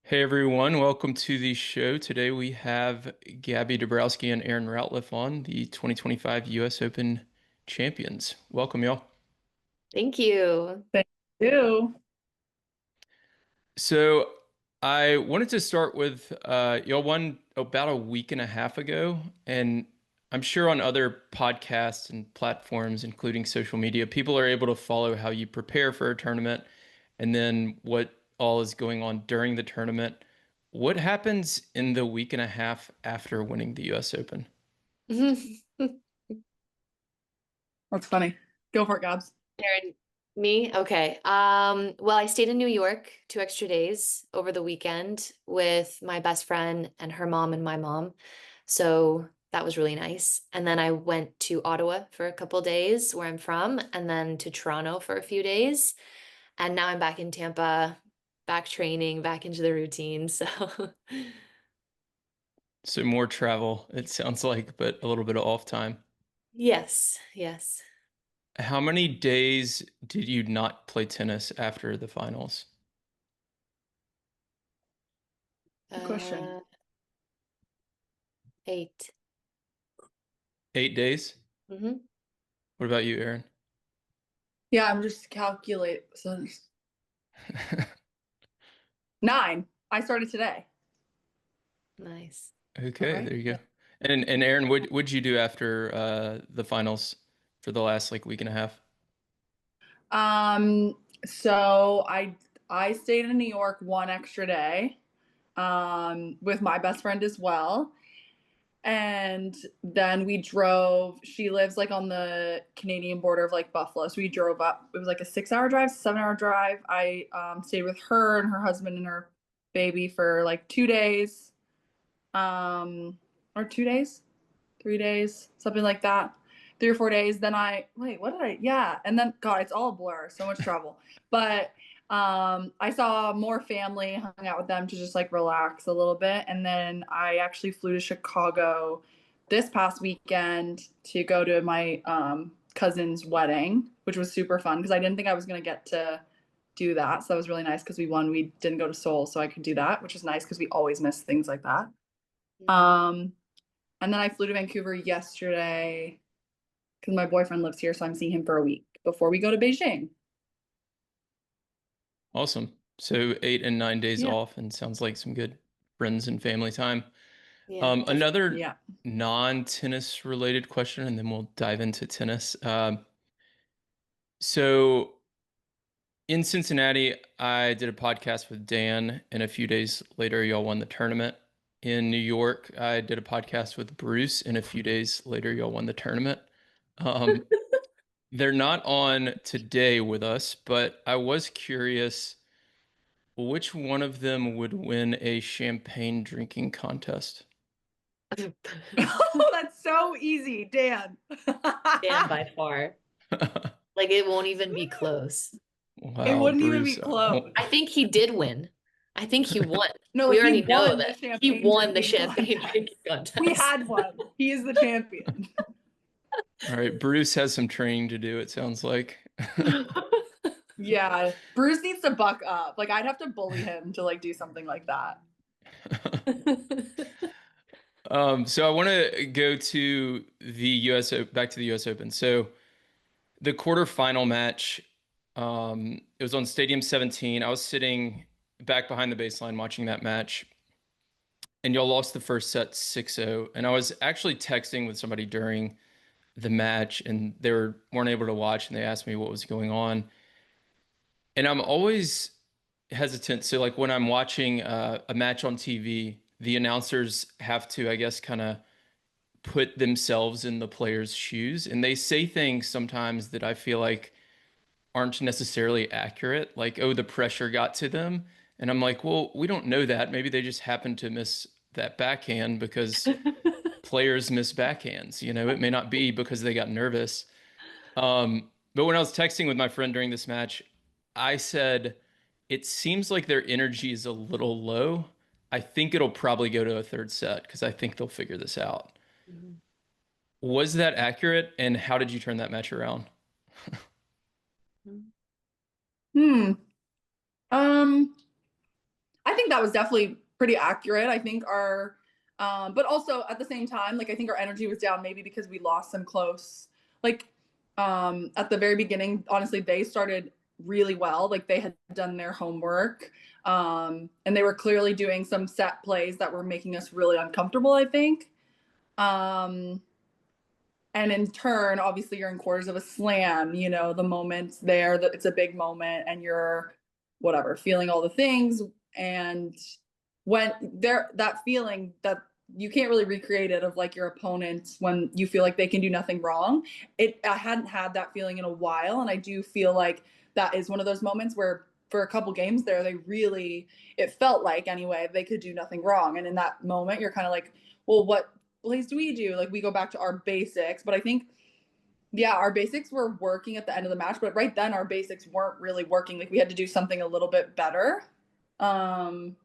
Hey everyone, welcome to the show. Today we have Gaby Dabrowski and Erin Routliffe on, the 2025 US Open champions. Welcome, y'all. Thank you. Thank you. So I wanted to start with y'all won about a week and a half ago, and I'm sure on other podcasts and platforms, including social media, people are able to follow how you prepare for a tournament and then what all is going on during the tournament. What happens in the week and a half after winning the US Open? That's funny. Go for it, Gabs. Erin, me? Okay. Well, I stayed in New York 2 extra days over the weekend with my best friend and her mom and my mom. So that was really nice. And then I went to Ottawa for a couple days where I'm from, and then to Toronto for a few days. And now I'm back in Tampa, back training, back into the routine. So So more travel, it sounds like, but a little bit of off time. yes, yes. How many days did you not play tennis after the finals? Good question. 8. 8 days? Hmm. What about you, Erin? Yeah, I'm just calculate. So 9. I started today. Nice. Is that Okay, right? there you Yeah. go. And Aaron, what'd you do after the finals for the last like week and a half? Um, so I stayed in New York one extra day, with my best friend as well. And then we drove. She lives like on the Canadian border of like Buffalo. So we drove up. It was like a 6 hour drive, 7 hour drive. I stayed with her and her husband and her baby for like 2 days. Or 2 days, 3 days, something like that. 3 or 4 days. Then I wait, what did I? Yeah, and then God, it's all a blur. So much travel. But I saw more family, hung out with them to just like relax a little bit, and then I actually flew to Chicago this past weekend to go to my cousin's wedding, which was super fun because I didn't think I was gonna get to do that. So that was really nice because we won. We didn't go to Seoul, so I could do that, which is nice because we always miss things like that. Mhm. Um, and then I flew to Vancouver yesterday because my boyfriend lives here, so I'm seeing him for a week before we go to Beijing. Awesome. So 8 and 9 days Yeah. off, and sounds like some good friends and family time. Yeah, Another Yeah. non-tennis related question, and then we'll dive into tennis. So in Cincinnati, I did a podcast with Dan, and a few days later, y'all won the tournament. In New York, I did a podcast with Bruce, and a few days later, y'all won the tournament. Um, they're not on today with us, but I was curious which one of them would win a champagne drinking contest. definitely. Oh, that's so easy, Dan. Dan by far. Like it won't even be close. It Wow, wouldn't even be Bruce. close. I think he did win. I think he won. No, We he already know won the that he champagne won the drinking champagne contest. drinking We contest. had one. He is the champion. All right, Bruce has some training to do, it sounds like. Yeah, Bruce needs to buck up. Like I'd have to bully him to like do something like that. So I want to go to the back to the US Open. So the quarterfinal match, it was on Stadium 17. I was sitting back behind the baseline watching that match, and y'all lost the first set 6-0. And I was actually texting with somebody during the match, and weren't able to watch, and they asked me what was going on. And I'm always hesitant. So like when I'm watching a match on TV, the announcers have to, I guess, kind of put themselves in the player's shoes, and they say things sometimes that I feel like aren't necessarily accurate, like, oh, the pressure got to them. And I'm like, well, we don't know that. Maybe they just happened to miss that backhand because players miss backhands. It may not be because they got nervous. But when I was texting with my friend during this match, I said, it seems like their energy is a little low. I think it'll probably go to a third set because I think they'll figure this out. Mhm. Was that accurate? And how did you turn that match around? Hmm. Um, I I think that was definitely pretty accurate. I think our, but also at the same time, like I think our energy was down maybe because we lost some close, like at the very beginning, honestly, they started really well. Like they had done their homework. And they were clearly doing some set plays that were making us really uncomfortable, I think. And in turn, obviously you're in quarters of a slam, you know, the moment's there that it's a big moment and you're whatever, feeling all the things. And when there, that feeling that you can't really recreate it of like your opponent when you feel like they can do nothing wrong. I hadn't had that feeling in a while. And I do feel like that is one of those moments where for a couple games there, they really, it felt like anyway, they could do nothing wrong. And in that moment, you're kind of like, well, what plays do we do? Like we go back to our basics, but I think, yeah, our basics were working at the end of the match, but right then our basics weren't really working. Like we had to do something a little bit better. And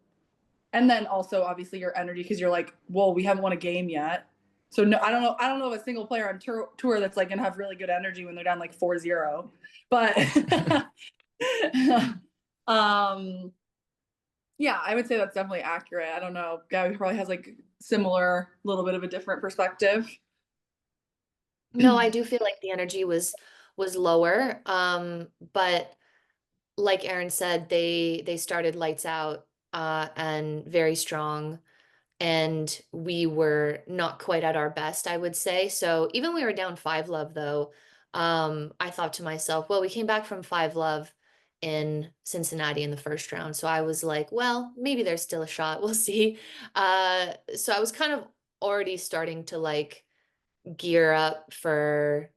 then also obviously your energy, because you're like, well, we haven't won a game yet. So no, I don't know of a single player on tour that's like gonna have really good energy when they're down like 4-0. But yeah, I would say that's definitely accurate. I don't know. Gaby probably has like similar, little bit of a different perspective. No, I do feel like the energy was lower. But like Erin said, they started lights out and very strong, and we were not quite at our best, I would say. So even we were down 5-love though, I thought to myself, well, we came back from 5-love in Cincinnati in the first round. So I was like, well, maybe there's still a shot. We'll see. So I was kind of already starting to like gear up for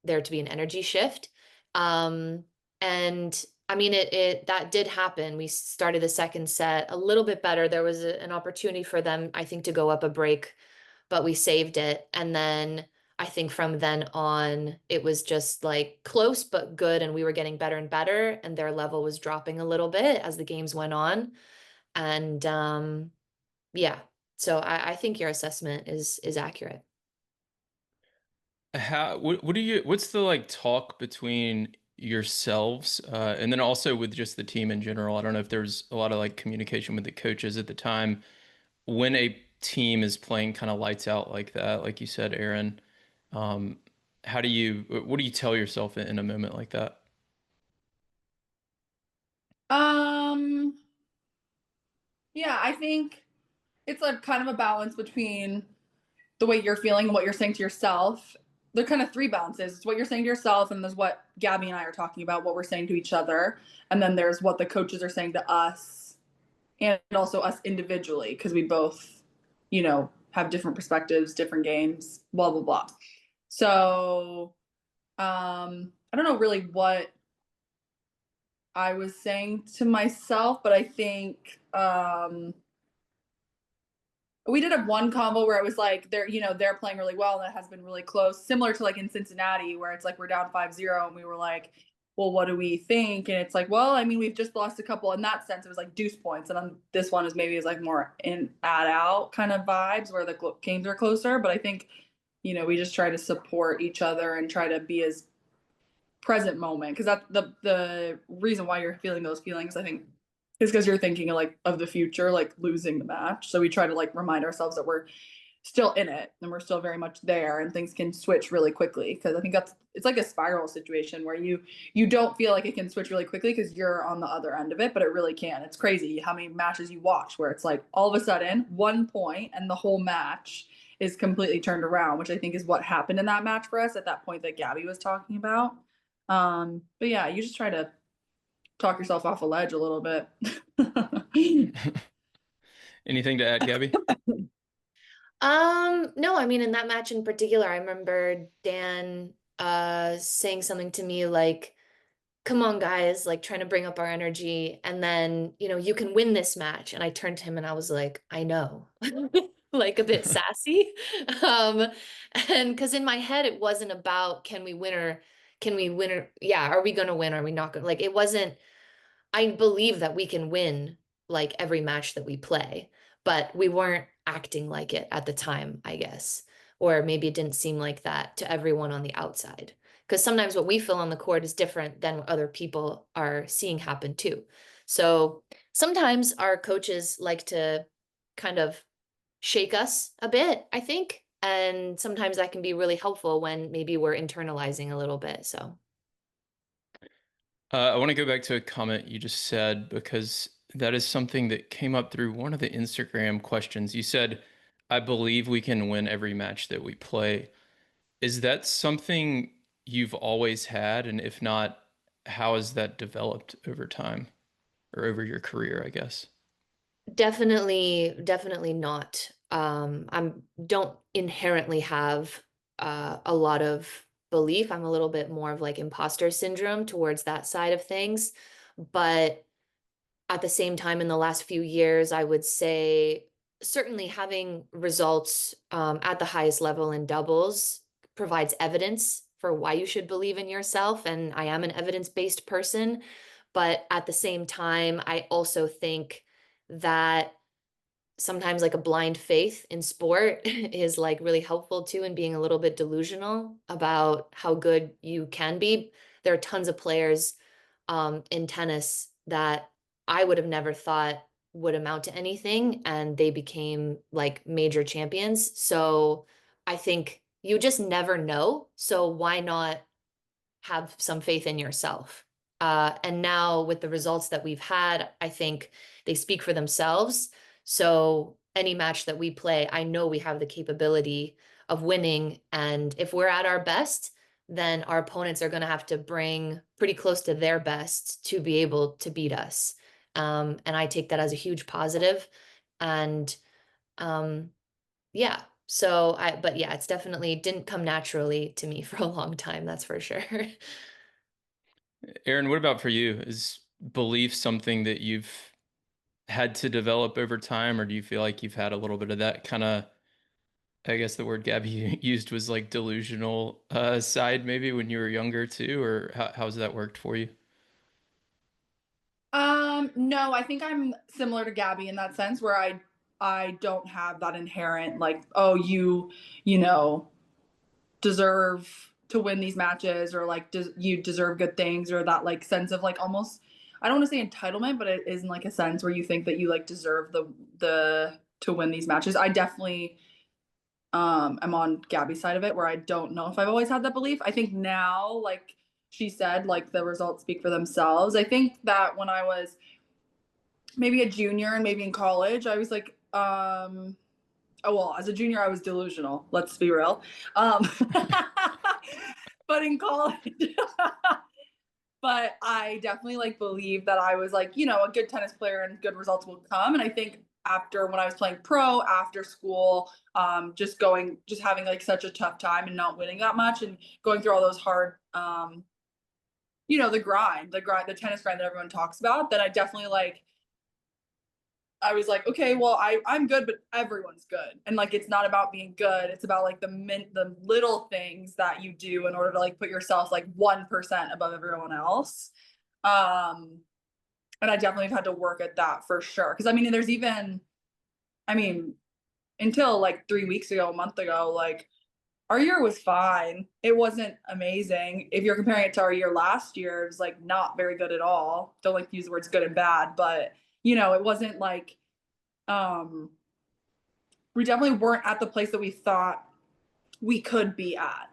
there to be an energy shift. And I mean, it that did happen. We started the second set a little bit better. There was an opportunity for them, I think, to go up a break, but we saved it. And then I think from then on, it was just like close but good, and we were getting better and better, and their level was dropping a little bit as the games went on. And yeah, so I think your assessment is accurate. What do you what's the like talk between yourselves and then also with just the team in general? I don't know if there's a lot of like communication with the coaches at the time when a team is playing kind of lights out like that, like you said, Erin. Um, what do you tell yourself in a moment like that? Um, yeah, I think it's like kind of a balance between the way you're feeling and what you're saying to yourself. They're kind of three balances. It's what you're saying to yourself, and there's what Gaby and I are talking about, what we're saying to each other. And then there's what the coaches are saying to us and also us individually, because we both, you know, have different perspectives, different games, blah, blah, blah. So I don't know really what I was saying to myself, but I think we did have one combo where it was like they're, you know, they're playing really well and it has been really close, similar to like in Cincinnati where it's like we're down 5-0 and we were like, well, what do we think? And it's like, well, I mean, we've just lost a couple. In that sense, it was like deuce points, and then this one is maybe is like more in add out kind of vibes where the games are closer. But I think, you know, we just try to support each other and try to be as present moment, because that's the reason why you're feeling those feelings, I think, is because you're thinking like of the future, like losing the match. So we try to like remind ourselves that we're still in it and we're still very much there, and things can switch really quickly, because I think that's, it's like a spiral situation where you don't feel like it can switch really quickly because you're on the other end of it, but it really can. It's crazy how many matches you watch where it's like all of a sudden 1 point and the whole match is completely turned around, which I think is what happened in that match for us at that point that Gaby was talking about. But yeah, you just try to talk yourself off a ledge a little bit. Anything to add, Gabby? No, I mean, in that match in particular, I remember Dan saying something to me like, come on, guys, like trying to bring up our energy. And then, you know, you can win this match. And I turned to him and I was like, I know, like a bit sassy. Um, and because in my head, it wasn't about can we win or yeah, are we gonna win? Are we not gonna, like it wasn't, I believe that we can win like every match that we play, but we weren't acting like it at the time, I guess. Or maybe it didn't seem like that to everyone on the outside. Because sometimes what we feel on the court is different than what other people are seeing happen too. So Sometimes our coaches like to kind of shake us a bit, I think. And sometimes that can be really helpful when maybe we're internalizing a little bit. So I want to go back to a comment you just said because that is something that came up through one of the Instagram questions. You said, I believe we can win every match that we play. Is that something you've always had? And if not, how has that developed over time or over your career, I guess? definitely not. I'm don't inherently have a lot of belief. I'm a little bit more of like imposter syndrome towards that side of things. But at the same time, in the last few years, I would say certainly having results at the highest level in doubles provides evidence for why you should believe in yourself. And I am an evidence-based person. But at the same time, I also think that sometimes like a blind faith in sport is like really helpful too, and being a little bit delusional about how good you can be. There are tons of players in tennis that I would have never thought would amount to anything, and they became like major champions. So I think you just never know. So why not have some faith in yourself? And now with the results that we've had, I think they speak for themselves. So any match that we play, I know we have the capability of winning. And if we're at our best, then our opponents are going to have to bring pretty close to their best to be able to beat us. And I take that as a huge positive. And um, yeah, but yeah, it's definitely didn't come naturally to me for a long time, that's for sure. Erin, what about for you? Is belief something that you've had to develop over time, or do you feel like you've had a little bit of that kind of, I guess the word Gabby used was like delusional side maybe when you were younger too, or how's that worked for you? No, I think I'm similar to Gabby in that sense where I don't have that inherent like, oh, you know, deserve to win these matches or like you deserve good things or that like sense of like almost I don't want to say entitlement, but it is in like a sense where you think that you like deserve the to win these matches. I definitely I'm on Gabby's side of it where I don't know if I've always had that belief. I think now, like she said, like the results speak for themselves. I think that when I was maybe a junior and maybe in college, I was like, oh well, as a junior, I was delusional. Let's be real. Um, but in college, but I definitely like believe that I was like, a good tennis player and good results will come. And I think after when I was playing pro after school, just having like such a tough time and not winning that much and going through all those hard, the tennis grind that everyone talks about, that I definitely like I was like, okay, well, I'm good, but everyone's good, and like it's not about being good. It's about like the little things that you do in order to like put yourself like 1% above everyone else. Um, and I definitely have had to work at that for sure. Because I mean, until like 3 weeks ago, a month ago, like our year was fine. It wasn't amazing. If you're comparing it to our year last year, it was like not very good at all. Don't like to use the words good and bad, but it wasn't like um we definitely weren't at the place that we thought we could be at.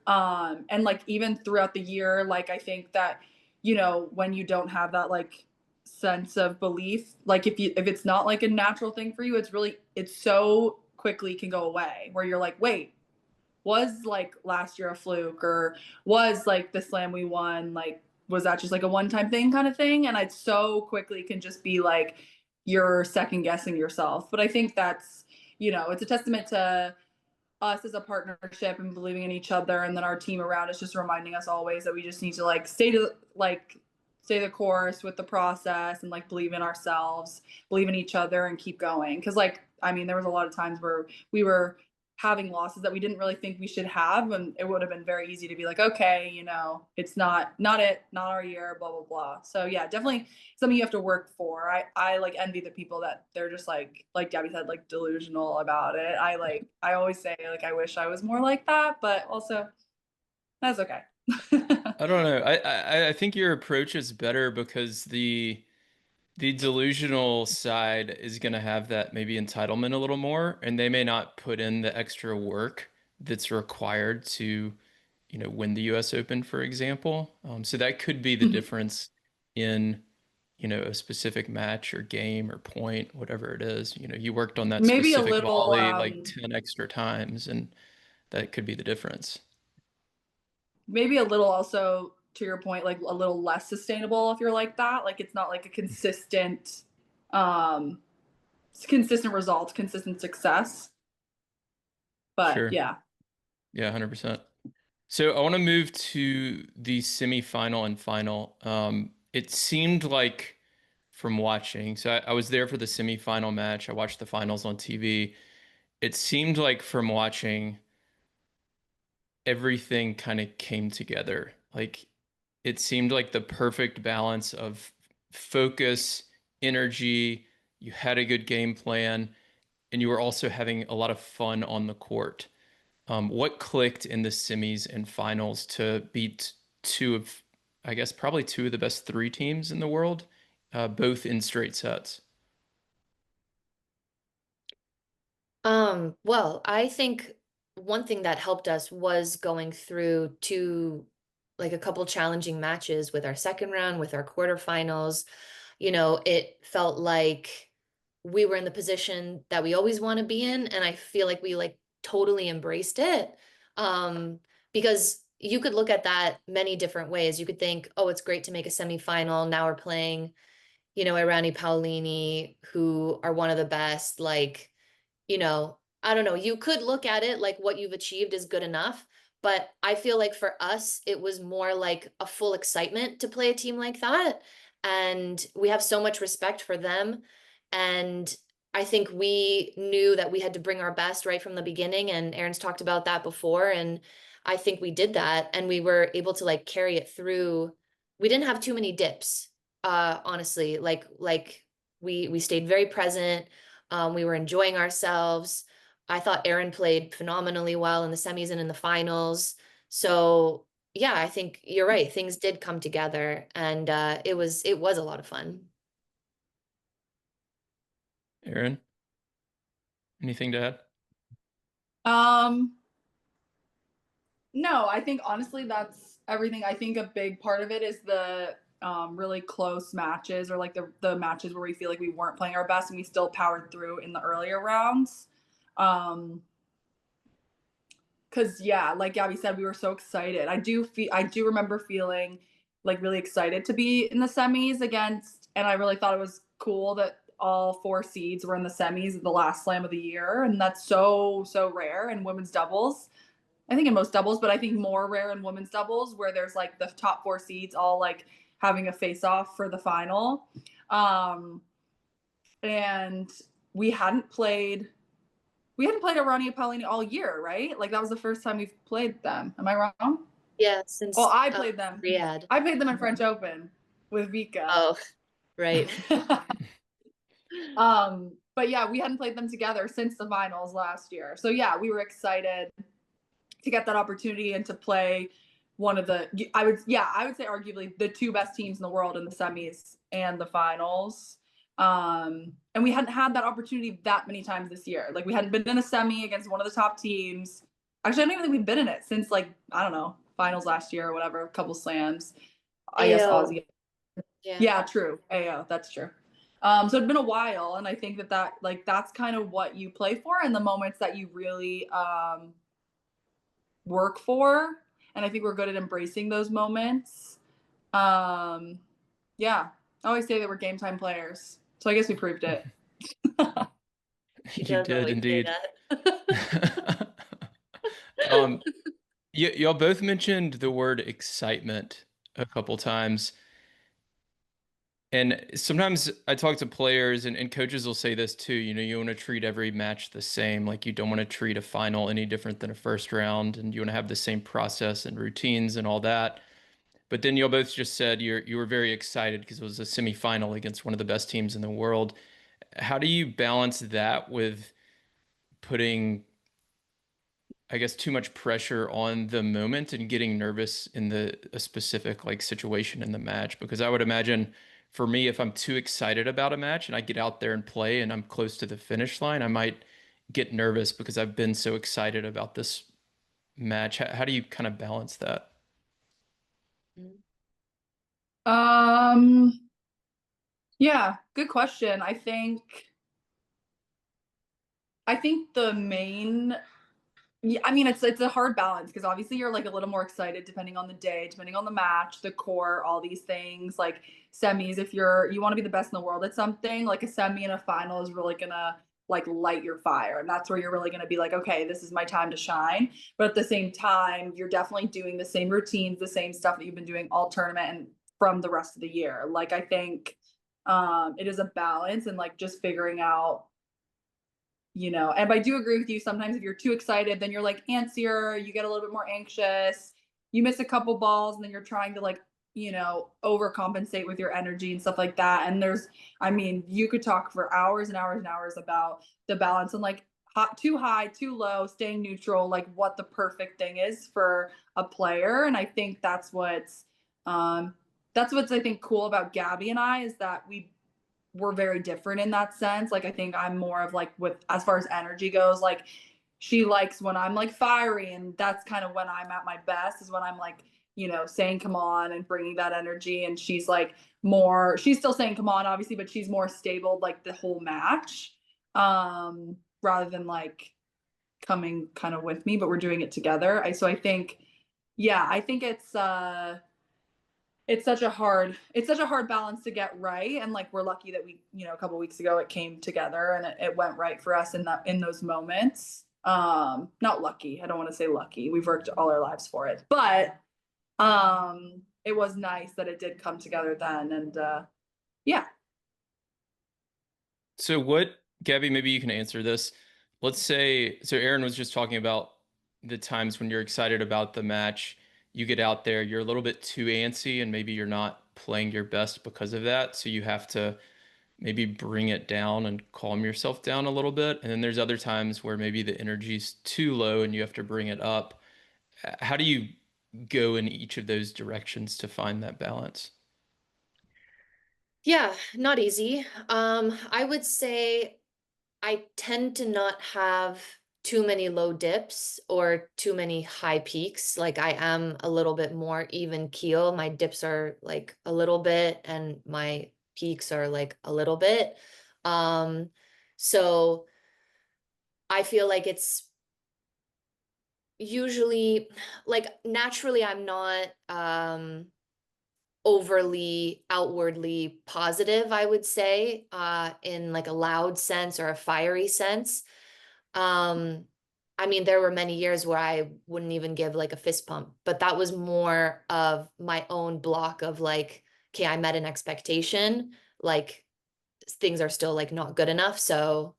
And like even throughout the year, like I think that, when you don't have that like sense of belief, like if it's not like a natural thing for you, it's so quickly can go away where you're like, wait, was like last year a fluke or was like the slam we won, like was that just like a one-time thing kind of thing? And I so quickly can just be like you're second guessing yourself. But I think that's, it's a testament to us as a partnership and believing in each other, and then our team around us just reminding us always that we just need to like stay the course with the process and like believe in ourselves, believe in each other, and keep going. Because like I mean there was a lot of times where we were having losses that we didn't really think we should have, and it would have been very easy to be like, okay, it's not our year, blah blah blah. So yeah, definitely something you have to work for. I like envy the people that they're just like Gabby said, like delusional about it. I always say like I wish I was more like that, but also that's okay. I don't know. I think your approach is better because the delusional side is going to have that maybe entitlement a little more, and they may not put in the extra work that's required to, win the US Open, for example. So that could be the difference in, a specific match or game or point, whatever it is. You worked on that Maybe a specific little volley like 10 extra times, and that could be the difference. maybe a little also to your point, like a little less sustainable if you're like that. Like it's not like a um consistent results, consistent success. But Sure. yeah. Yeah, 100%. So I want to move to the semifinal and final. It seemed like from watching, so I was there for the semifinal match. I watched the finals on TV. It seemed like from watching, everything kind of came together. Like it seemed like the perfect balance of focus, energy. You had a good game plan, and you were also having a lot of fun on the court. What clicked in the semis and finals to beat two of, I guess, probably two of the best three teams in the world, both in straight sets? Well, I think one thing that helped us was going through like a couple challenging matches with our second round, with our quarterfinals. It felt like we were in the position that we always want to be in, and I feel like we like totally embraced it. Because you could look at that many different ways. You could think, oh, it's great to make a semifinal. Now we're playing, Irani Paolini, who are one of the best, like I don't know, you could look at it like what you've achieved is good enough, but I feel like for us, it was more like a full excitement to play a team like that. And we have so much respect for them. And I think we knew that we had to bring our best right from the beginning. And Erin's talked about that before. And I think we did that. And we were able to like carry it through. We didn't have too many dips, honestly. Like we stayed very present. We were enjoying ourselves. I thought Erin played phenomenally well in the semis and in the finals. So yeah, I think you're right. Things did come together, and it was a lot of fun. Erin, anything to add? Um No, I think honestly that's everything. I think a big part of it is the really close matches, or like the matches where we feel like we weren't playing our best and we still powered through in the earlier rounds. Um, Cause yeah, like Gabby said, we were so excited. I do remember feeling like really excited to be in the semis against, and I really thought it was cool that all four seeds were in the semis at the last slam of the year. And that's so rare in women's doubles. I think in most doubles, but I think more rare in women's doubles where there's like the top four seeds all like having a face off for the final. Um, and we hadn't played Irani Paolini all year, right? Like that was the first time we've played them. Am I wrong? Yeah, Well, since I played them. Riyadh. I played them in French Open with Vika. Oh, right. But yeah, we hadn't played them together since the finals last year. So yeah, we were excited to get that opportunity and to play one of the I would say arguably the two best teams in the world in the semis and the finals. And we hadn't had that opportunity that many times this year. Like we hadn't been in a semi against one of the top teams. Actually, I don't even think we've been in it since like, I don't know, finals last year or whatever, a couple slams. I guess AO. Aussie. Yeah. Yeah, true. AO, that's true. So it'd been a while, and I think that like that's kind of what you play for in the moments that you really work for. And I think we're good at embracing those moments. Yeah, I always say that we're game time players. So I guess we proved it. She You does did always say indeed. that. Um, y'all both mentioned the word excitement a couple times. And sometimes I talk to players and coaches will say this too. You want to treat every match the same. Like you don't want to treat a final any different than a first round, and you want to have the same process and routines and all that. But then you both just said you were very excited because it was a semifinal against one of the best teams in the world. How do you balance that with putting, I guess, too much pressure on the moment and getting nervous in a specific like situation in the match? Because I would imagine for me, if I'm too excited about a match and I get out there and play and I'm close to the finish line, I might get nervous because I've been so excited about this match. How do you kind of balance that? Mm. Um, yeah, good question. I think the main yeah, I mean it's a hard balance because obviously you're like a little more excited depending on the day, depending on the match, the core, all these things. Like semis, if you want to be the best in the world at something, like a semi and a final is really gonna like light your fire. And that's where you're really gonna be like, okay, this is my time to shine. But at the same time, you're definitely doing the same routines, the same stuff that you've been doing all tournament and from the rest of the year. Like I think it is a balance and like just figuring out and I do agree with you. Sometimes if you're too excited, then you're like antsier, you get a little bit more anxious, you miss a couple balls, and then you're trying to like, overcompensate with your energy and stuff like that. And I mean, you could talk for hours and hours and hours about the balance and like too high, too low, staying neutral, like what the perfect thing is for a player. And I think that's what's I think cool about Gabby and I is that we're very different in that sense. Like I think I'm more of like with as far as energy goes, like she likes when I'm like fiery and that's kind of when I'm at my best is when I'm like, saying come on and bringing that energy and she's like she's still saying come on obviously, but she's more stable like the whole match. Rather than like coming kind of with me, but we're doing it together. I think yeah, I think it's such a hard balance to get right and like we're lucky that we a couple weeks ago it came together and it went right for us in those moments. Not lucky, I don't want to say lucky, we've worked all our lives for it, but it was nice that it did come together then. And yeah. So Gabby, maybe you can answer this. Let's say, so Erin was just talking about the times when you're excited about the match, you get out there, you're a little bit too antsy, and maybe you're not playing your best because of that. So you have to maybe bring it down and calm yourself down a little bit. And then there's other times where maybe the energy's too low and you have to bring it up. How do you go in each of those directions to find that balance? Yeah, not easy. I would say I tend to not have too many low dips or too many high peaks. Like I am a little bit more even keel. My dips are like a little bit and my peaks are like a little bit. Um, so I feel like it's usually like naturally I'm not overly outwardly positive, I would say, in like a loud sense or a fiery sense. Um, I mean, there were many years where I wouldn't even give like a fist pump, but that was more of my own block of like, okay, I met an expectation, like things are still like not good enough. So,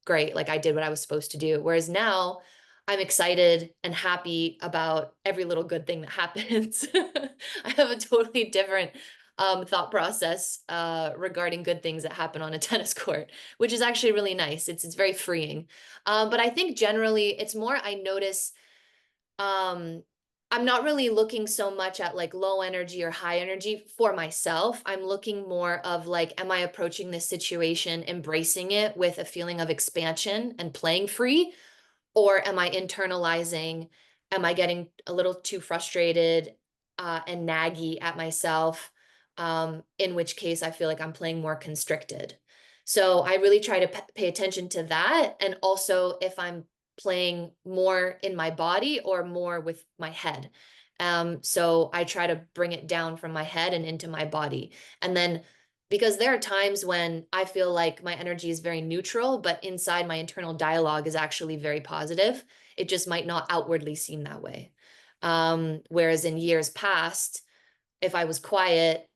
great, like I did what I was supposed to do. Whereas now I'm excited and happy about every little good thing that happens. I have a totally different thought process regarding good things that happen on a tennis court, which is actually really nice. It's very freeing. But I think generally it's more I notice um I'm not really looking so much at like low energy or high energy for myself. I'm looking more of like, am I approaching this situation, embracing it with a feeling of expansion and playing free? Or am I internalizing? Am I getting a little too frustrated and naggy at myself? In which case, I feel like I'm playing more constricted. So I really try to pay attention to that. And also, if I'm playing more in my body or more with my head. So I try to bring it down from my head and into my body. And then because there are times when I feel like my energy is very neutral, but inside my internal dialogue is actually very positive. It just might not outwardly seem that way. Whereas in years past, if I was quiet,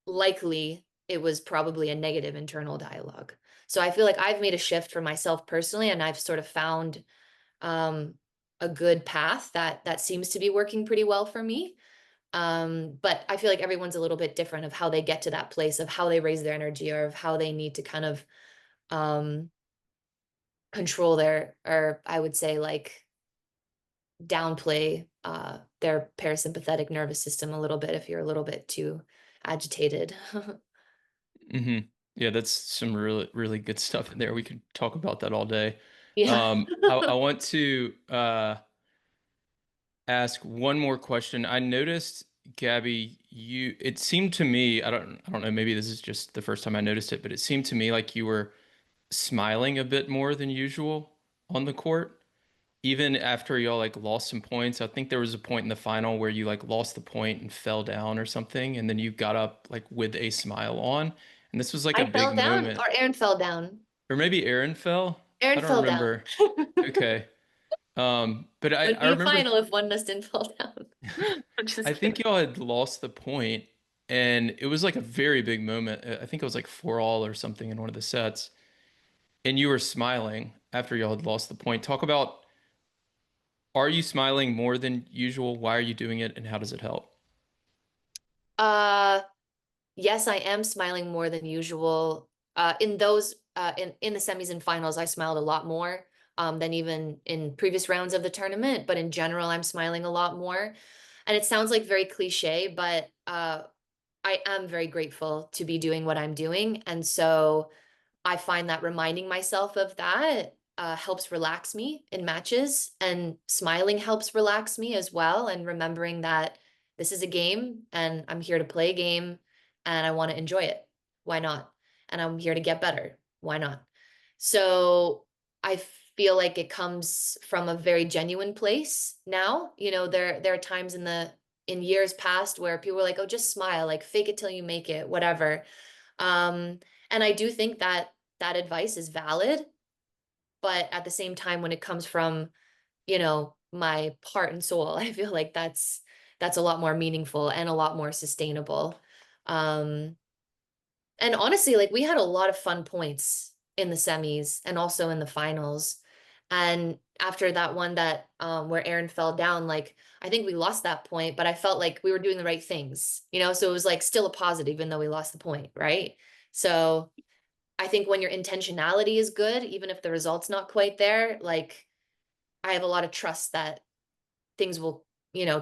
likely it was probably a negative internal dialogue. So I feel like I've made a shift for myself personally, and I've sort of found um, a good path that seems to be working pretty well for me. But I feel like everyone's a little bit different of how they get to that place of how they raise their energy or of how they need to kind of um, control or I would say like downplay their parasympathetic nervous system a little bit if you're a little bit too agitated. Yeah, that's some really, really good stuff in there. We could talk about that all day. Yeah. I want to ask one more question. I noticed, Gaby, it seemed to me, I don't know, maybe this is just the first time I noticed it, but it seemed to me like you were smiling a bit more than usual on the court. Even after y'all like lost some points. I think there was a point in the final where you like lost the point and fell down or something, and then you got up like with a smile on. And this was like a I big fell down moment. or Aaron fell down. Or maybe Erin fell. I Aaron don't fell down. remember. Okay. But Would I be a remember final if one of us didn't fall down. I'm I just think kidding. y'all had lost the point, and it was like a very big moment. I think it was like 4-all or something in one of the sets, and you were smiling after y'all had lost the point. Talk about, are you smiling more than usual? Why are you doing it, and how does it help? Uh, yes, I am smiling more than usual. In those in the semis and finals, I smiled a lot more than even in previous rounds of the tournament. But in general, I'm smiling a lot more. And it sounds like very cliche, but I am very grateful to be doing what I'm doing. And so I find that reminding myself of that helps relax me in matches, and smiling helps relax me as well. And remembering that this is a game and I'm here to play a game and I want to enjoy it. Why not? And I'm here to get better. Why not? So I feel like it comes from a very genuine place now. You know, there are times in years past where people were like, "Oh, just smile, like fake it till you make it, whatever." Um, and I do think that that advice is valid, but at the same time, when it comes from, my heart and soul, I feel like that's a lot more meaningful and a lot more sustainable. Um, and honestly, like we had a lot of fun points in the semis and also in the finals. And after that one that where Erin fell down, like I think we lost that point, but I felt like we were doing the right things, so it was like still a positive, even though we lost the point, right? So I think when your intentionality is good, even if the result's not quite there, like I have a lot of trust that things will,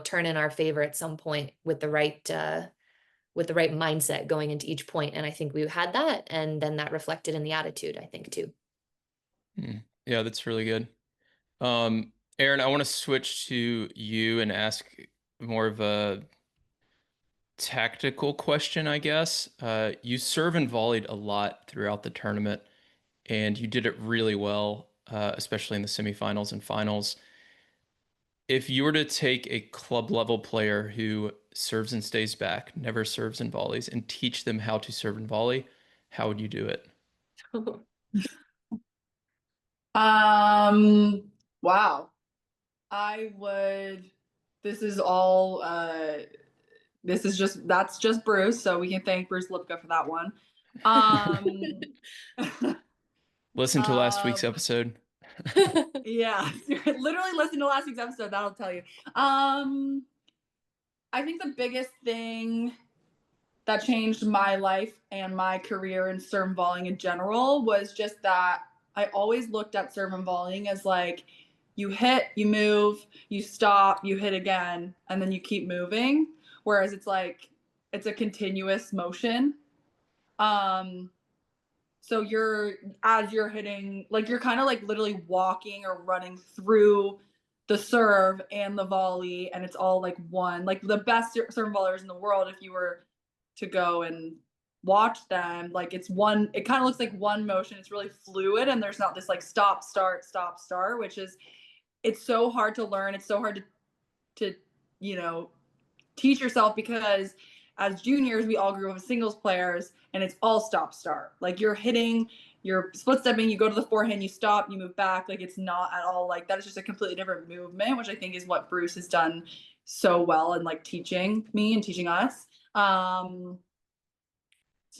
turn in our favor at some point with the right mindset going into each point. And I think we had that, and then that reflected in the attitude, I think, too. Yeah, that's really good. Erin, I want to switch to you and ask more of a tactical question, I guess. You serve and volleyed a lot throughout the tournament, and you did it really well, especially in the semifinals and finals. If you were to take a club level player who serves and stays back, never serves and volleys, and teach them how to serve and volley, how would you do it? Wow. I would, this is all, that's just Bruce. So we can thank Bruce Lipka for that one. Um, Listen to last week's um, episode. yeah, literally listen to last week's episode. That'll tell you. Um, I think the biggest thing that changed my life and my career in serve and volleying in general was just that I always looked at serve and volleying as like you hit, you move, you stop, you hit again, and then you keep moving. Whereas it's like it's a continuous motion. Um, so as you're hitting, like you're kind of like literally walking or running through the serve and the volley, and it's all like one. Like the best serve volleyers in the world, if you were to go and watch them, like it's one. It kind of looks like one motion. It's really fluid, and there's not this like stop start, which is it's so hard to learn. It's so hard to you know teach yourself because as juniors we all grew up as singles players and it's all stop start, like you're hitting, you're split stepping, you go to the forehand, you stop, you move back, like it's not at all like that. It's just a completely different movement, which I think is what Bruce has done so well in like teaching me and teaching us. So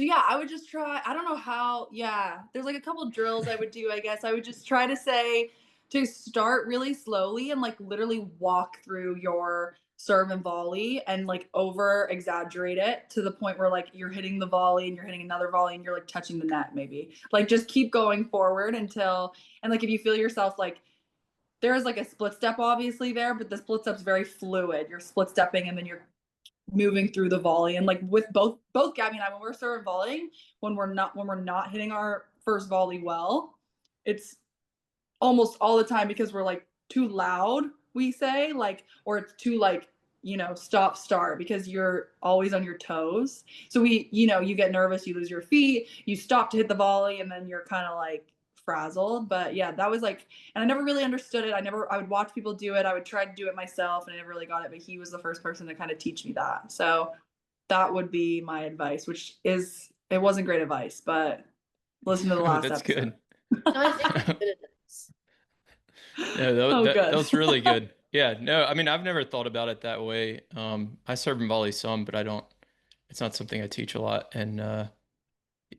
yeah, I would just try. I don't know how. Yeah, there's like a couple drills I would do. I guess I would just try to say to start really slowly and like literally walk through your serve and volley and like over exaggerate it to the point where like you're hitting the volley and you're hitting another volley and you're like touching the net maybe. Like just keep going forward until, and like if you feel yourself like there is like a split step obviously there, but the split step's very fluid. You're split stepping and then you're moving through the volley. And like with both Gaby and I, when we're serving volleying, when we're not hitting our first volley well, it's almost all the time because we're like too loud, we say, like, or it's too like, stop start, because you're always on your toes. So you get nervous, you lose your feet, you stop to hit the volley, and then you're kind of like frazzled. But yeah, that was like, and I never really understood it. I would watch people do it, I would try to do it myself, and I never really got it, but he was the first person to kind of teach me that. So that would be my advice, which is, it wasn't great advice, but listen to the last That's episode. good. No, I think it's good advice. No, Oh, good. that's really good. Yeah, no, I mean, I've never thought about it that way. I serve in volley some, but it's not something I teach a lot. And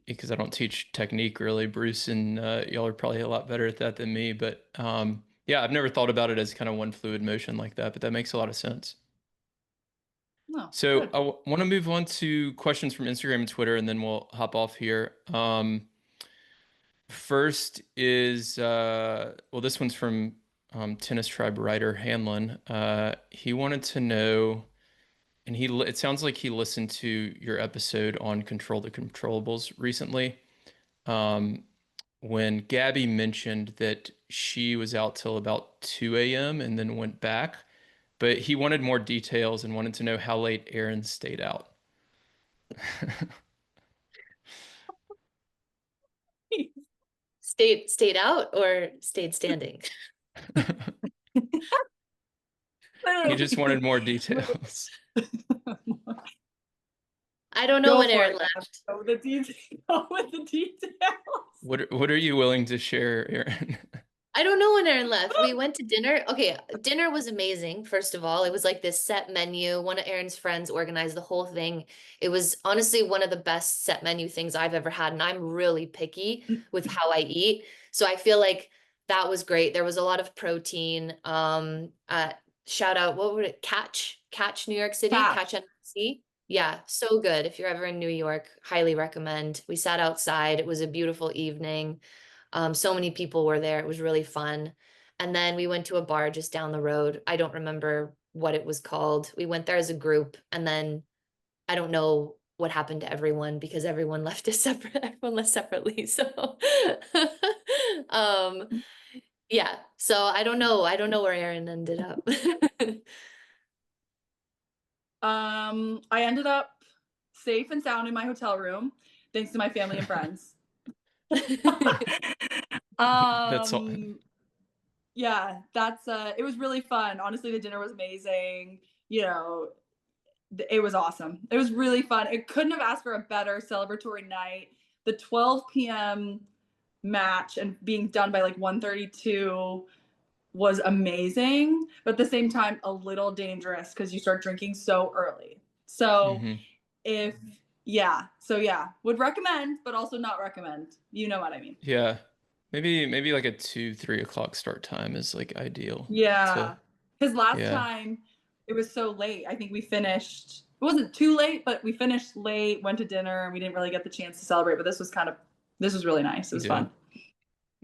because I don't teach technique really, Bruce and y'all are probably a lot better at that than me. But yeah, I've never thought about it as kind of one fluid motion like that, but that makes a lot of sense. No, So good. I want to move on to questions from Instagram and Twitter, and then we'll hop off here. First is well, this one's from Tennis Tribe writer Hanlon. He wanted to know, and it sounds like he listened to your episode on Control the Controllables recently. Um, when Gaby mentioned that she was out till about 2 a.m. and then went back, but he wanted more details and wanted to know how late Erin stayed out. Stayed out or stayed standing? He just wanted more details. I don't know Go when for Erin it, Gab. left. Go with the details. Go with the details. What are you willing to share, Erin? I don't know when Erin left. We went to dinner. Okay, dinner was amazing, first of all. It was like this set menu. One of Erin's friends organized the whole thing. It was honestly one of the best set menu things I've ever had, and I'm really picky with how I eat. So I feel like that was great. There was a lot of protein. Shout out, what would it? Catch New York City, Cash. Catch NYC. Yeah, so good. If you're ever in New York, highly recommend. We sat outside. It was a beautiful evening. So many people were there. It was really fun. And then we went to a bar just down the road. I don't remember what it was called. We went there as a group, and then I don't know what happened to everyone because everyone left us separate. Everyone left separately. So, um, yeah. So I don't know. I don't know where Erin ended up. I ended up safe and sound in my hotel room, thanks to my family and friends. That's all. Yeah, that's it was really fun. Honestly, the dinner was amazing. It was awesome. It was really fun. It couldn't have asked for a better celebratory night. The 12 p.m. match and being done by like 1:32 was amazing, but at the same time a little dangerous because you start drinking so early. So if yeah, would recommend, but also not recommend. You know what I mean? Yeah. Maybe like a 2, 3 o'clock start time is like ideal. Yeah. Because last Yeah. time it was so late. I think we finished, it wasn't too late, but we finished late, went to dinner, and we didn't really get the chance to celebrate. But this was really nice. It was fun.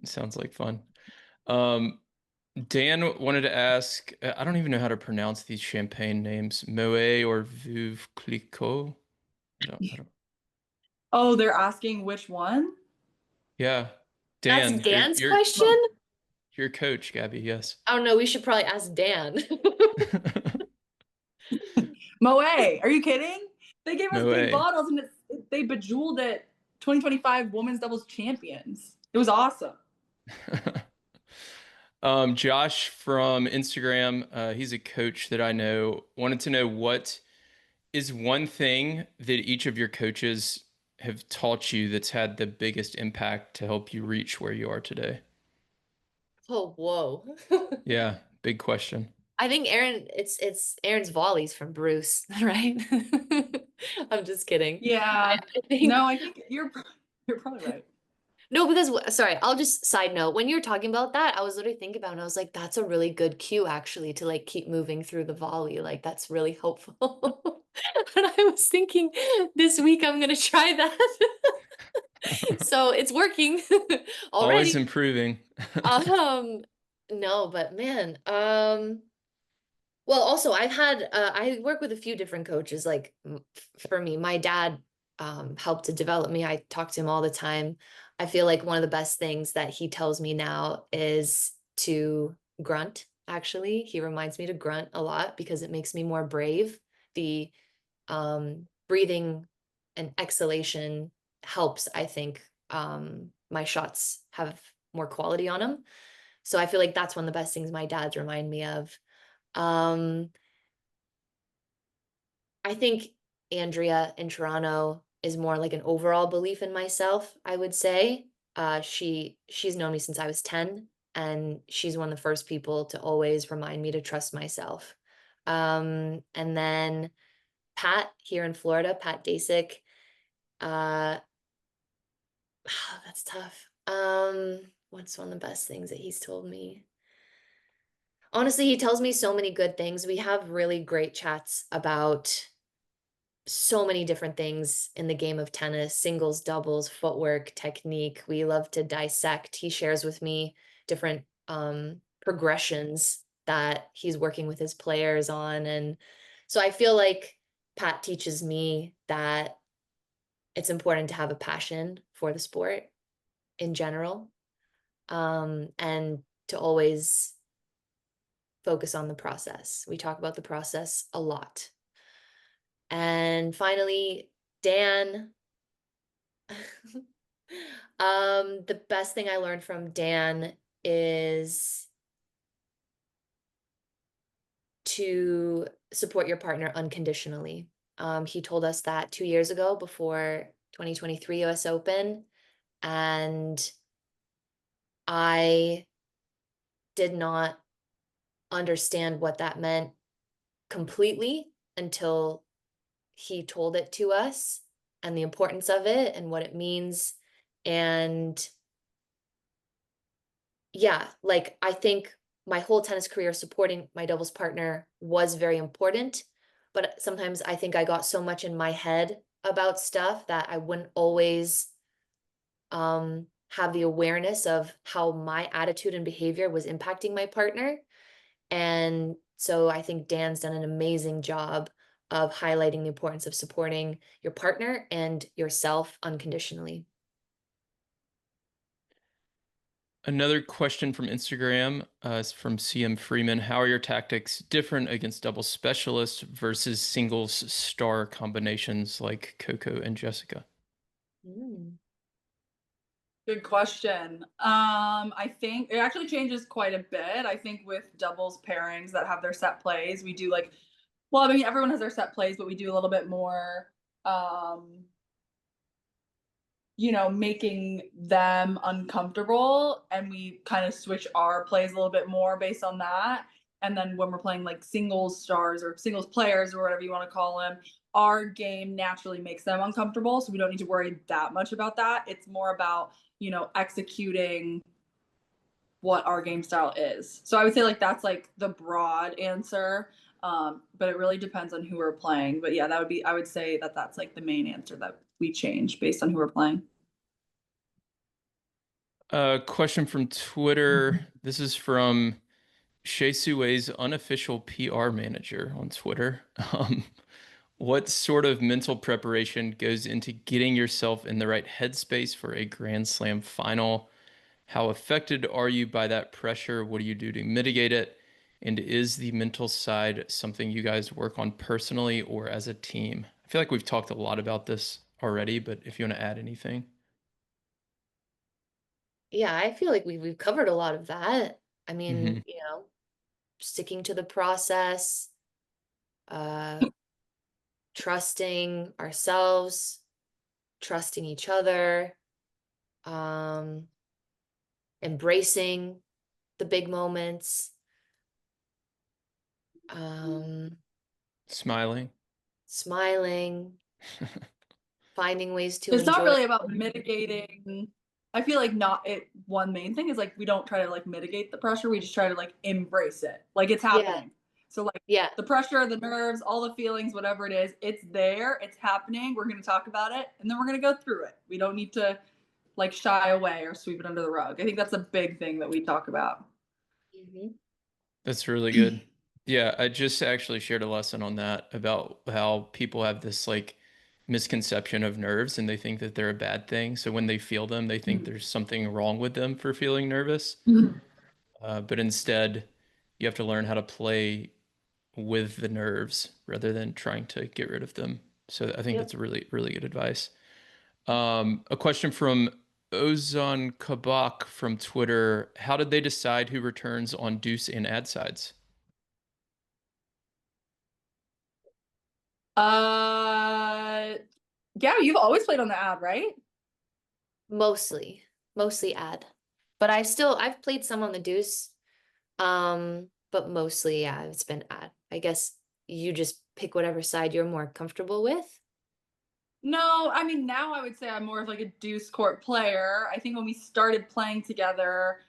It sounds like fun. Dan wanted to ask, I don't even know how to pronounce these champagne names, Moët or Veuve Clicquot. I don't. Oh, they're asking which one? Yeah. That's Dan, Dan's question? Your coach, Gaby, yes. I don't know. We should probably ask Dan. Moët, are you kidding? They gave us big Moët. bottles and they bejeweled it 2025 women's doubles champions. It was awesome. Josh from Instagram, he's a coach that I know, wanted to know what is one thing that each of your coaches have taught you that's had the biggest impact to help you reach where you are today? Oh, whoa. Yeah, big question. I think Erin, it's Erin's volleys from Bruce, right? I'm just kidding. Yeah. I think No, I think you're probably right. no, because sorry, I'll just side note. When you're talking about that, I was literally thinking about it, and I was like, that's a really good cue actually to like keep moving through the volley. Like that's really helpful. And I was thinking this week I'm gonna try that. So it's working Always already. improving. No, but man, Well, also I've had I work with a few different coaches. Like for me, my dad helped to develop me. I talk to him all the time. I feel like one of the best things that he tells me now is to grunt. Actually, he reminds me to grunt a lot because it makes me more brave. The breathing and exhalation helps, I think, my shots have more quality on them. So I feel like that's one of the best things my dad's remind me of. Um, I think Andrea in Toronto is more like an overall belief in myself, I would say. She's known me since I was 10, and she's one of the first people to always remind me to trust myself. And then Pat here in Florida, Pat Dasick, uh, that's tough. What's one of the best things that he's told me? Honestly, he tells me so many good things. We have really great chats about so many different things in the game of tennis, singles, doubles, footwork, technique. We love to dissect. He shares with me different progressions that he's working with his players on. And so I feel like Pat teaches me that it's important to have a passion for the sport in general, and to always focus on the process. We talk about the process a lot. And finally, Dan. The best thing I learned from Dan is to support your partner unconditionally. He told us that 2 years ago before 2023 US Open, and I did not understand what that meant completely until he told it to us and the importance of it and what it means. And yeah, like I think my whole tennis career supporting my doubles partner was very important, but sometimes I think I got so much in my head about stuff that I wouldn't always have the awareness of how my attitude and behavior was impacting my partner. And so I think Dan's done an amazing job of highlighting the importance of supporting your partner and yourself unconditionally. Another question from Instagram is from CM Freeman. How are your tactics different against double specialists versus singles star combinations like Coco and Jessica? Mm. Good question. I think it actually changes quite a bit. I think with doubles pairings that have their set plays, we do like, well, I mean, everyone has their set plays, but we do a little bit more, um, making them uncomfortable, and we kind of switch our plays a little bit more based on that. And then when we're playing like singles stars or singles players or whatever you want to call them, our game naturally makes them uncomfortable. So we don't need to worry that much about that. It's more about, executing what our game style is. So I would say like that's like the broad answer. But it really depends on who we're playing. But yeah, I would say that that's like the main answer that we change based on who we're playing. Question from Twitter. This is from Shea Sue's unofficial PR manager on Twitter. What sort of mental preparation goes into getting yourself in the right headspace for a Grand Slam final? How affected are you by that pressure? What do you do to mitigate it? And is the mental side something you guys work on personally or as a team? I feel like we've talked a lot about this already, but if you want to add anything. Yeah, I feel like we've covered a lot of that. I Hmm. mean, sticking to the process, uh, trusting ourselves, trusting each other, um, embracing the big moments, um, Smiling. smiling, finding ways to It's not enjoy. really about mitigating. I feel like not it one main thing is like we don't try to like mitigate the pressure. We just try to like embrace it. Like it's Yeah, happening. So like yeah. the pressure, the nerves, all the feelings, whatever it is, it's there, it's happening. We're gonna talk about it and then we're gonna go through it. We don't need to like shy away or sweep it under the rug. I think that's a big thing that we talk about. Mhm. That's really good. Yeah, I just actually shared a lesson on that about how people have this like misconception of nerves and they think that they're a bad thing. So when they feel them, they think there's something wrong with them for feeling nervous. Mhm. But instead, you have to learn how to play with the nerves rather than trying to get rid of them. So I think Yep. that's really, really good advice. A question from Ozon Kabak from Twitter. How did they decide who returns on deuce and ad sides? Uh, yeah, you've always played on the ad, right? Mostly, mostly ad. But I've played some on the deuce. But mostly, yeah, it's been ad. I guess you just pick whatever side you're more comfortable with. No, I mean now I would say I'm more of like a deuce court player. I think when we started playing together,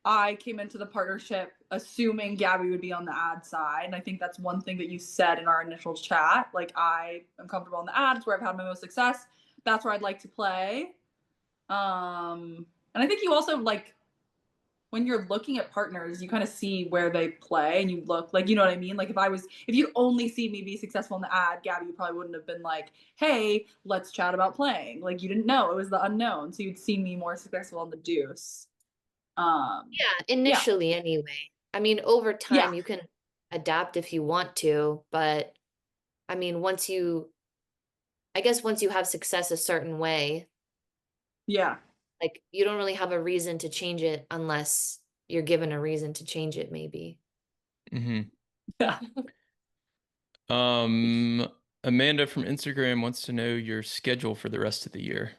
I came into the partnership assuming Gaby would be on the ad side. And I think that's one thing that you said in our initial chat. Like, I am comfortable on the ads where I've had my most success. That's where I'd like to play. And I think you also like when you're looking at partners, you kind of see where they play and you look like, you know what I mean? Like if you'd only see me be successful in the ad, Gaby, you probably wouldn't have been like, hey, let's chat about playing. Like you didn't know, it was the unknown. So you'd see me more successful on the deuce. Yeah, Yeah. initially anyway. I mean, over Yeah. time you can adapt if you want to, but I mean, I guess once you have success a certain way, Yeah. like you don't really have a reason to change it unless you're given a reason to change it, maybe. Hmm. Yeah. Um, Amanda from Instagram wants to know your schedule for the rest of the year.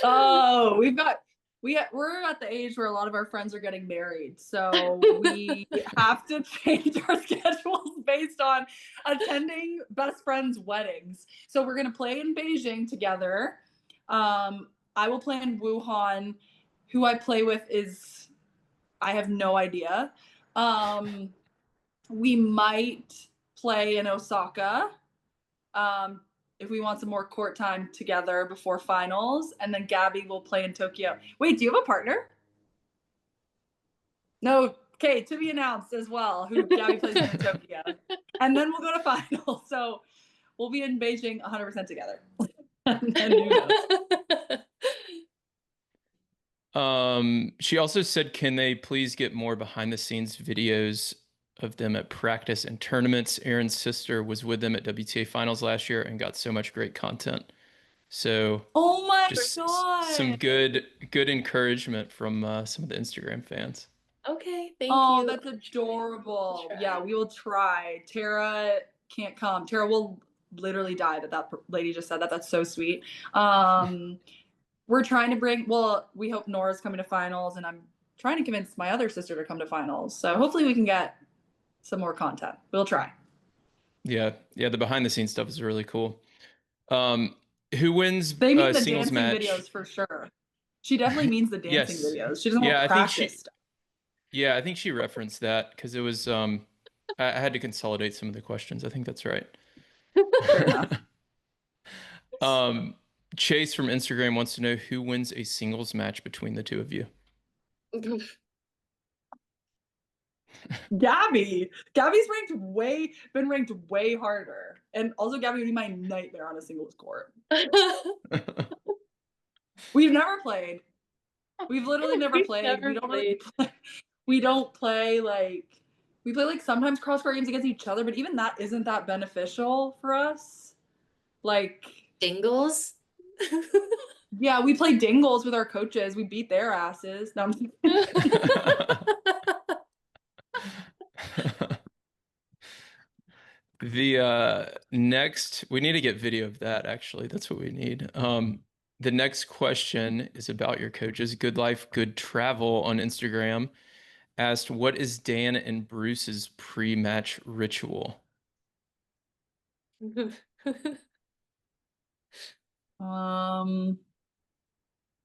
Oh, we're at the age where a lot of our friends are getting married. So we have to change our schedules based on attending best friends' weddings. So we're gonna play in Beijing together. I will play in Wuhan. Who I play with is I have no idea. Um, we might play in Osaka. Um, if we want some more court time together before finals, and then Gaby will play in Tokyo. Wait, do you have a partner? No. Okay, to be announced as well. Who Gaby plays with in Tokyo, and then we'll go to finals. So we'll be in Beijing 100% together. And who knows? She also said, can they please get more behind the scenes videos of them at practice and tournaments? Erin's sister was with them at WTA finals last year and got so much great content. So Oh my just some god! good encouragement from some of the Instagram fans. Okay, thank Oh, you. that's I'll adorable. Yeah, try. we will try. Tara can't come. Tara will literally die that lady just said that. That's so sweet. Um, we're trying to well, we hope Nora's coming to finals, and I'm trying to convince my other sister to come to finals. So hopefully we can get some more content. We'll try. Yeah, yeah, the behind the scenes stuff is really cool. Um, who wins They mean a the singles dancing match? videos for sure. She definitely means the dancing Yes. videos. She doesn't want Yeah, to I think practice she stuff. yeah, I think she referenced that because it was I had to consolidate some of the questions. I think that's right. Fair enough. Um, Chase from Instagram wants to know who wins a singles match between the two of you. Gaby's been ranked way harder. And also Gaby would be my nightmare on a singles court. We've never played. We've literally never We've played. We never don't really played. play. We don't play like we play like sometimes cross court games against each other, but even that isn't that beneficial for us. Like, Singles? yeah, we play dingles with our coaches. We beat their asses. No, The next we need to get video of that actually. That's what we need. The next question is about your coaches. Good Life, Good Travel on Instagram asked, what is Dan and Bruce's pre-match ritual? um,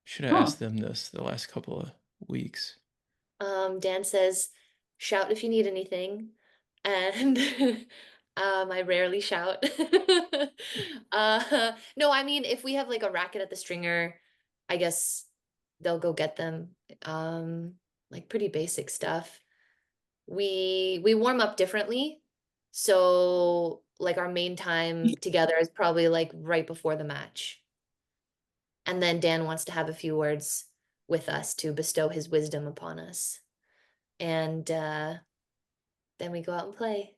Should have huh. asked them this the last couple of weeks. Dan says, shout if you need anything. And I rarely shout. No, I mean, if we have like a racket at the stringer, I guess they'll go get them. Um, like pretty basic stuff. We warm up differently. So like our main time together is probably like right before the match. And then Dan wants to have a few words with us to bestow his wisdom upon us. And then we go out and play.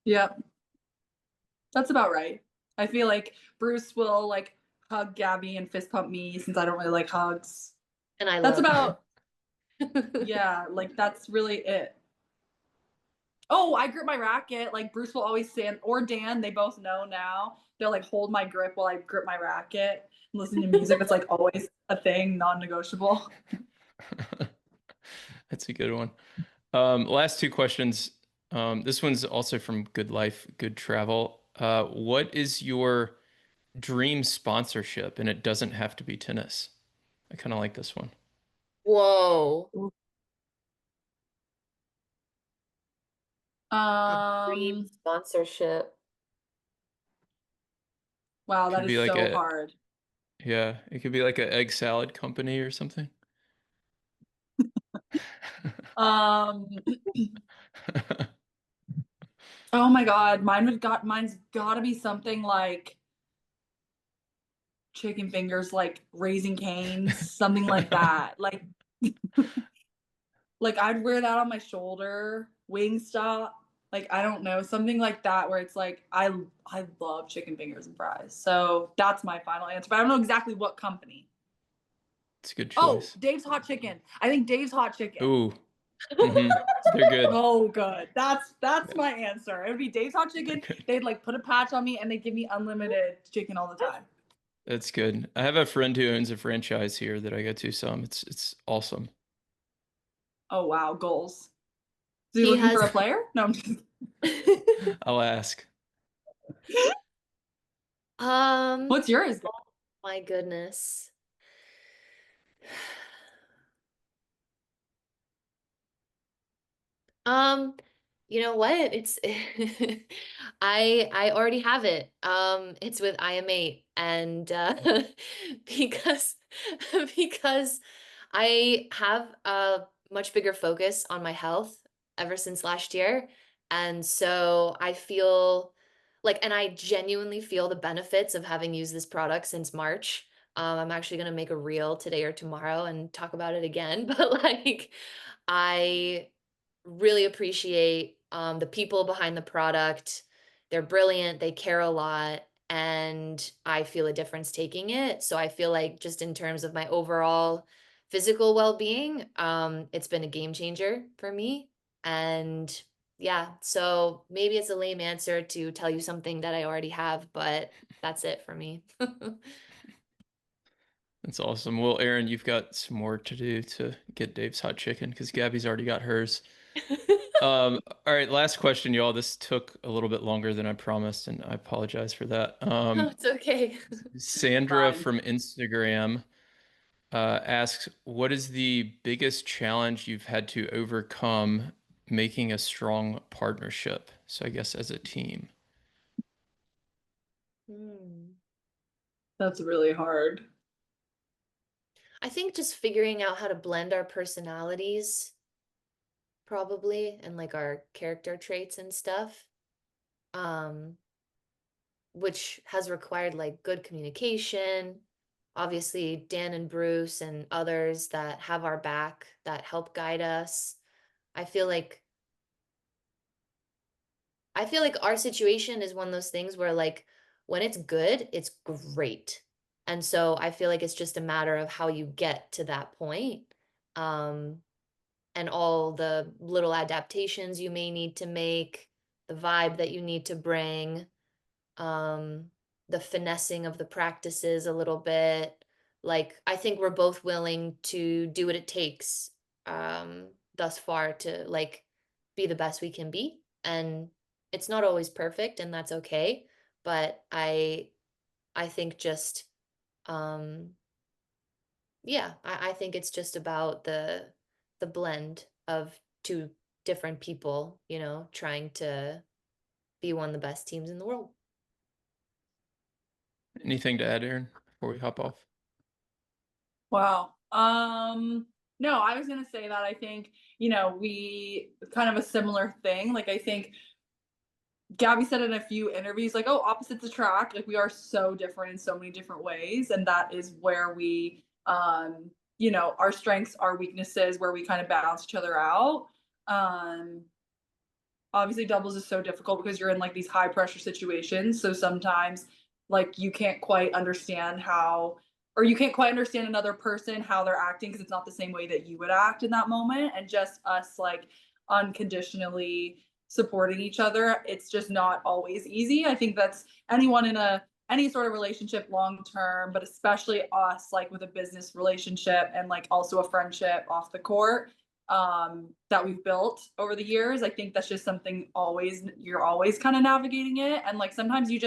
Yep. That's about right. I feel like Bruce will like hug Gaby and fist pump me since I don't really like hugs. And I That's love about, him. yeah, like that's really it. Oh, I grip my racket. Like Bruce will always stand, or Dan, they both know now. They'll like hold my grip while I grip my racket and listen to music. It's like always a thing, non-negotiable. That's a good one. Last two questions. This one's also from Good Life, Good Travel. What is your dream sponsorship? And it doesn't have to be tennis. I kind of like this one. Whoa. A dream Um, sponsorship. wow, that Could be is like so a, hard. yeah, it could be like an egg salad company or something. Um, oh my God, mine's gotta be something like chicken fingers, like Raising Canes, something like that. Like I'd wear that on my shoulder, Wingstop. Like I don't know, something like that where it's like I love chicken fingers and fries. So that's my final answer. But I don't know exactly what company. It's a good Oh, choice. Dave's Hot Chicken. I think Dave's Hot Chicken. Ooh. They're good. Oh, good. That's my answer. It would be Dave's Hot They're Chicken. good. They'd like put a patch on me and they'd give me unlimited chicken all the time. That's good. I have a friend who owns a franchise here that I go to some. It's awesome. Oh wow, goals. Is he He looking for has a player? No, I'm just I'll ask. What's yours? my goodness. Um, you know what? It's I already have it. It's with IM8 and because because I have a much bigger focus on my health ever since last year. And so I feel like, and I genuinely feel the benefits of having used this product since March. I'm actually going to make a reel today or tomorrow and talk about it again. But like, I really appreciate the people behind the product. They're brilliant, they care a lot, and I feel a difference taking it. So I feel like just in terms of my overall physical well-being, it's been a game changer for me. And yeah, so maybe it's a lame answer to tell you something that I already have, but that's it for me. That's awesome. Well, Erin, you've got some more to do to get Dave's hot chicken because Gabby's already got hers. All right, last question, y'all. This took a little bit longer than I promised, and I apologize for that. No, it's okay. Sandra Fine. from Instagram asks, "What is the biggest challenge you've had to overcome making a strong partnership?" So I guess as a team. Hmm. That's really hard. I think just figuring out how to blend our personalities probably and like our character traits and stuff. Um, which has required like good communication. Obviously, Dan and Bruce and others that have our back that help guide us. I feel like I feel like our situation is one of those things where like when it's good, it's great. And so I feel like it's just a matter of how you get to that point. Um, and all the little adaptations you may need to make, the vibe that you need to bring, um, the finessing of the practices a little bit. Like, I think we're both willing to do what it takes, thus far to like be the best we can be. And it's not always perfect, and that's okay. But I think just um yeah, I think it's just about the blend of two different people, you know, trying to be one of the best teams in the world. Anything to add, Erin, before we hop off? Wow. No, I was gonna say that I think, you know, we kind of a similar thing. Like I think Gabby said in a few interviews, like, oh, opposites attract. Like we are so different in so many different ways. And that is where we you know, our strengths, our weaknesses, where we kind of balance each other out. Um, Obviously doubles is so difficult because you're in like these high pressure situations. So sometimes like you can't quite understand how, or you can't quite understand another person how they're acting because it's not the same way that you would act in that moment. And just us like unconditionally supporting each other, it's just not always easy. I think that's anyone in a any sort of relationship long term, but especially us like with a business relationship and like also a friendship off the court that we've built over the years. I think that's just something always you're always kind of navigating it. And like sometimes you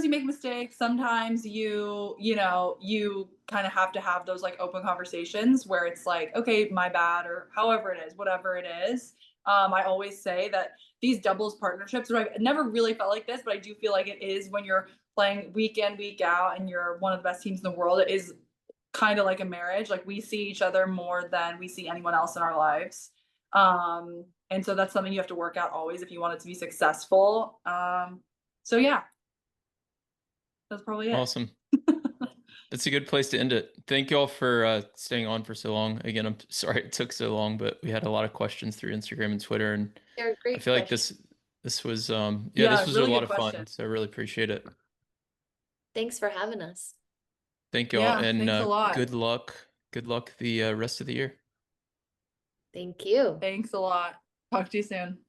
make mistakes, sometimes you know, you kind of have to have those like open conversations where it's like, okay, my bad, or however it is, whatever it is. I always say that these doubles partnerships, or I've never really felt like this, but I do feel like it is when you're playing week in, week out, and you're one of the best teams in the world. It is kind of like a marriage. Like we see each other more than we see anyone else in our lives. And so that's something you have to work out always if you want it to be successful. So yeah, that's probably it. Awesome. That's a good place to end it. Thank you all for staying on for so long. Again, I'm sorry it took so long, but we had a lot of questions through Instagram and Twitter, and They're I great feel like questions. this was yeah, this Yeah, was a really lot good of question. fun. So I really appreciate it. Thanks for having us. Thank you all, Yeah, and thanks a lot. good luck. Good luck the rest of the year. Thank you. Thanks a lot. Talk to you soon.